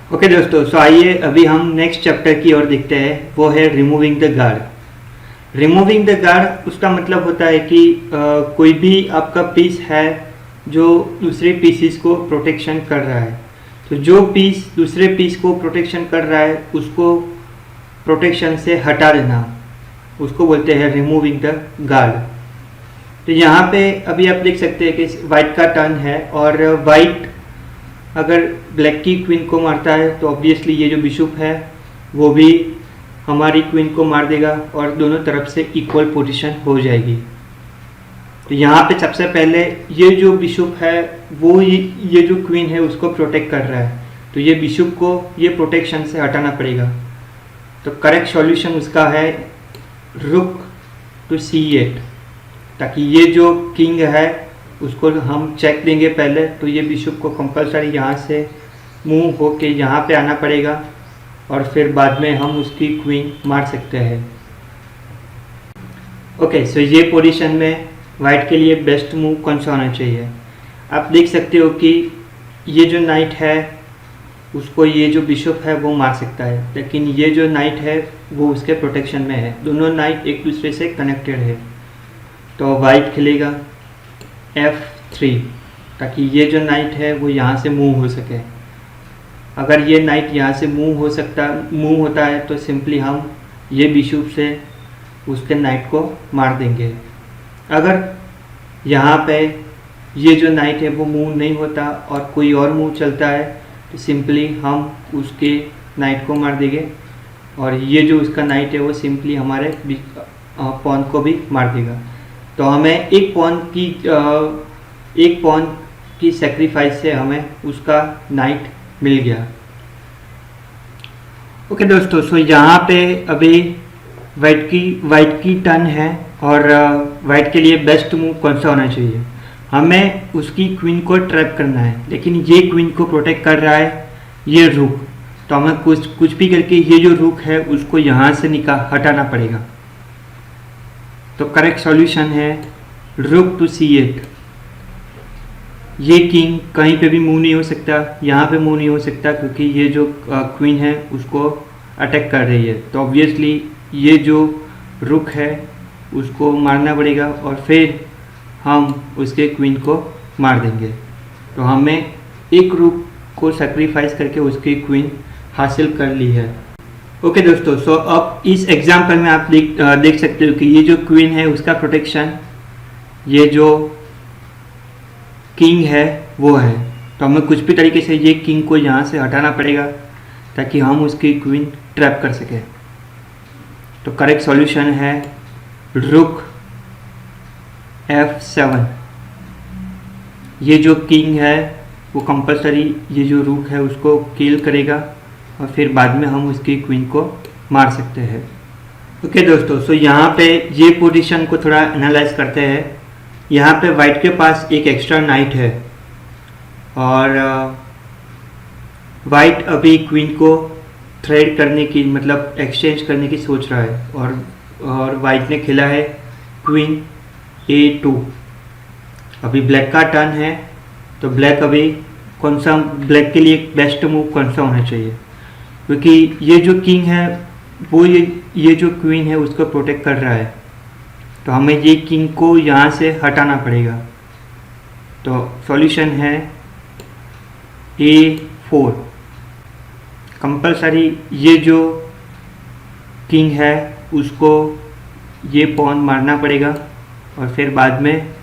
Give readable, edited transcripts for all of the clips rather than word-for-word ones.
Okay दोस्तों, सो आइए अभी हम नेक्स्ट चैप्टर की ओर देखते हैं। वो है removing the guard. Removing the guard उसका मतलब होता है कि कोई भी आपका पीस है जो दूसरे पीसीस को प्रोटेक्शन कर रहा है। तो जो पीस दूसरे पीस को प्रोटेक्शन कर रहा है उसको प्रोटेक्शन से हटा देना, उसको बोलते हैं रिमूविंग द गार्ड। तो यहाँ पे अभी आप देख सकते हैं कि वाइट का टर्न है और वाइट अगर ब्लैक की क्वीन को मारता है तो ऑब्वियसली ये जो बिशप है वो भी हमारी क्वीन को मार देगा और दोनों तरफ से इक्वल पोजीशन हो जाएगी। तो यहाँ पे सबसे पहले ये जो बिशप है वो ये जो क्वीन है उसको प्रोटेक्ट कर रहा है, तो ये बिशप को ये प्रोटेक्शन से हटाना पड़ेगा। तो करेक्ट सॉल्यूशन उसका है रुक टू C8, ताकि ये जो किंग है उसको हम चेक देंगे पहले। तो ये बिशप को कंपलसरी यहाँ से मूव होके यहाँ पे आना पड़ेगा और फिर बाद में हम उसकी क्वीन मार सकते हैं। ओके, सो ये पोजीशन में वाइट के लिए बेस्ट मूव कौन सा होना चाहिए। आप देख सकते हो कि ये जो नाइट है उसको ये जो बिशप है वो मार सकता है, लेकिन ये जो नाइट है वो उसके प्रोटेक्शन में है। दोनों नाइट एक दूसरे से कनेक्टेड है। तो वाइट खेलेगा F3 ताकि ये जो नाइट है वो यहाँ से मूव हो सके। अगर ये नाइट यहाँ से मूव होता है तो सिंपली हम ये बिशप से उसके नाइट को मार देंगे। अगर यहाँ पे ये जो नाइट है वो मूव नहीं होता और कोई और मूव चलता है तो सिंपली हम उसके नाइट को मार देंगे और ये जो उसका नाइट है वो सिंपली हमारे पॉन को भी मार देगा। तो हमें एक पॉन की सेक्रीफाइस से हमें उसका नाइट मिल गया। ओके दोस्तों, सो यहाँ पे अभी वाइट की टर्न है और वाइट के लिए बेस्ट मूव कौन सा होना चाहिए। हमें उसकी क्वीन को ट्रैप करना है, लेकिन ये क्वीन को प्रोटेक्ट कर रहा है ये रुक। तो हमें कुछ भी करके ये जो रुक है उसको यहाँ से हटाना पड़ेगा। तो करेक्ट सॉल्यूशन है रुक टू C8। ये किंग कहीं पे भी मूव नहीं हो सकता, यहाँ पे मूव नहीं हो सकता क्योंकि ये जो क्वीन है उसको अटैक कर रही है। तो ऑब्वियसली ये जो रुक है उसको मारना पड़ेगा और फिर हम उसके क्वीन को मार देंगे। तो हमें एक रुक को सेक्रीफाइस करके उसकी क्वीन हासिल कर ली है। ओके दोस्तों, सो अब इस एग्जाम्पल में आप देख सकते हो कि ये जो क्वीन है उसका प्रोटेक्शन ये जो किंग है वो है। तो हमें कुछ भी तरीके से ये किंग को यहाँ से हटाना पड़ेगा ताकि हम उसकी क्वीन ट्रैप कर सकें। तो करेक्ट सॉल्यूशन है रुक F7। ये जो किंग है वो कंपलसरी ये जो रुक है उसको किल करेगा और फिर बाद में हम उसकी क्वीन को मार सकते हैं। ओके दोस्तों, सो यहाँ पे ये पोजीशन को थोड़ा एनालाइज करते हैं। यहाँ पे वाइट के पास एक एक्स्ट्रा नाइट है और वाइट अभी क्वीन को थ्रेड करने की मतलब एक्सचेंज करने की सोच रहा है और वाइट ने खेला है क्वीन A2। अभी ब्लैक का टर्न है, तो ब्लैक अभी ब्लैक के लिए बेस्ट मूव कौन सा होना चाहिए, क्योंकि ये जो किंग है वो ये जो क्वीन है उसको प्रोटेक्ट कर रहा है। तो हमें ये किंग को यहाँ से हटाना पड़ेगा। तो सॉल्यूशन है A4। कंपलसरी ये जो किंग है उसको ये पॉन मारना पड़ेगा और फिर बाद में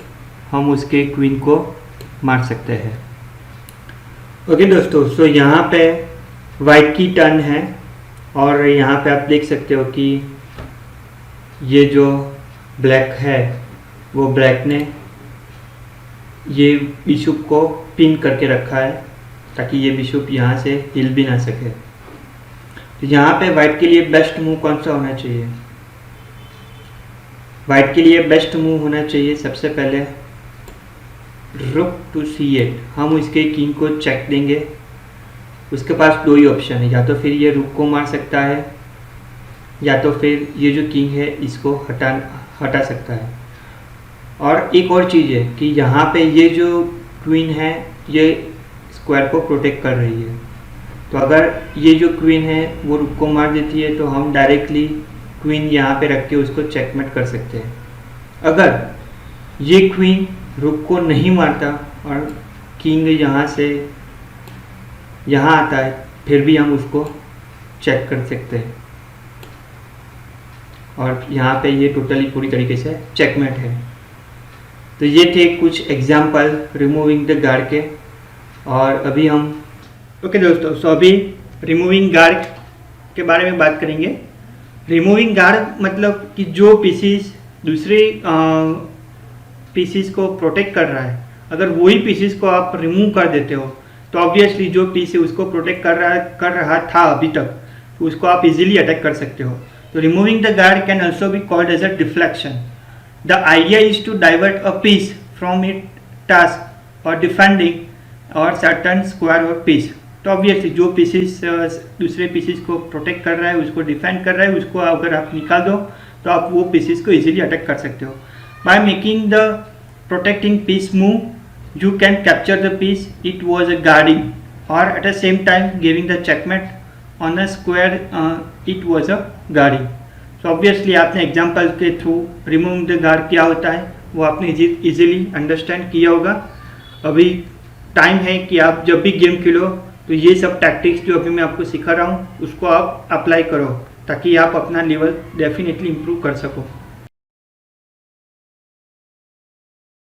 हम उसके क्वीन को मार सकते हैं। ओके दोस्तों, सो यहाँ पे वाइट की टर्न है और यहाँ पे आप देख सकते हो कि ये जो ब्लैक है वो ब्लैक ने ये बिशप को पिन करके रखा है ताकि ये बिशप यहाँ से हिल भी ना सके। तो यहाँ पे वाइट के लिए बेस्ट मूव कौन सा होना चाहिए। वाइट के लिए बेस्ट मूव होना चाहिए सबसे पहले रुक टू C8। हम इसके किंग को चेक देंगे। उसके पास दो ही ऑप्शन है, या तो फिर ये रुक को मार सकता है या तो फिर ये जो किंग है इसको हटा सकता है। और एक और चीज़ है कि यहाँ पे ये जो क्वीन है ये स्क्वायर को प्रोटेक्ट कर रही है। तो अगर ये जो क्वीन है वो रुक को मार देती है तो हम डायरेक्टली क्वीन यहाँ पे रख के उसको चेकमेट कर सकते हैं। अगर ये क्वीन रुक को नहीं मारता और किंग यहाँ से यहाँ आता है, फिर भी हम उसको चेक कर सकते हैं और यहाँ पे ये टोटली पूरी तरीके से चेकमेट है। तो ये थे कुछ एग्जाम्पल रिमूविंग द गार्ड के। और अभी हम ओके दोस्तों, सो अभी रिमूविंग गार्ड के बारे में बात करेंगे। रिमूविंग गार्ड मतलब कि जो पीसीस दूसरे पीसीस को प्रोटेक्ट कर रहा है, अगर वही पीसीस को आप रिमूव कर देते हो तो ऑब्वियसली जो पीस है उसको प्रोटेक्ट कर रहा था अभी तक, तो उसको आप इजीली अटैक कर सकते हो। तो removing the guard can also be called as a deflection. The idea is to divert a piece from it task और डिफेंडिंग और सर्टन स्क्वायर और पीस। तो ऑब्वियसली जो पीसेस दूसरे पीसेस को प्रोटेक्ट कर रहा है, उसको डिफेंड कर रहा है, उसको अगर आप निकाल दो तो आप वो पीसेस को इजीली अटैक कर सकते हो। By making the protecting piece move you can capture the piece it was a guarding और at the same time giving the checkmate on a square it was a guarding. So obviously आपने example के through removing the guard क्या होता है वो आपने easily understand किया होगा। अभी टाइम है कि आप जब भी गेम खेलो तो ये सब टैक्टिक्स जो अभी मैं आपको सिखा रहा हूँ उसको आप अप्लाई करो ताकि आप अपना लेवल डेफिनेटली इम्प्रूव कर सको।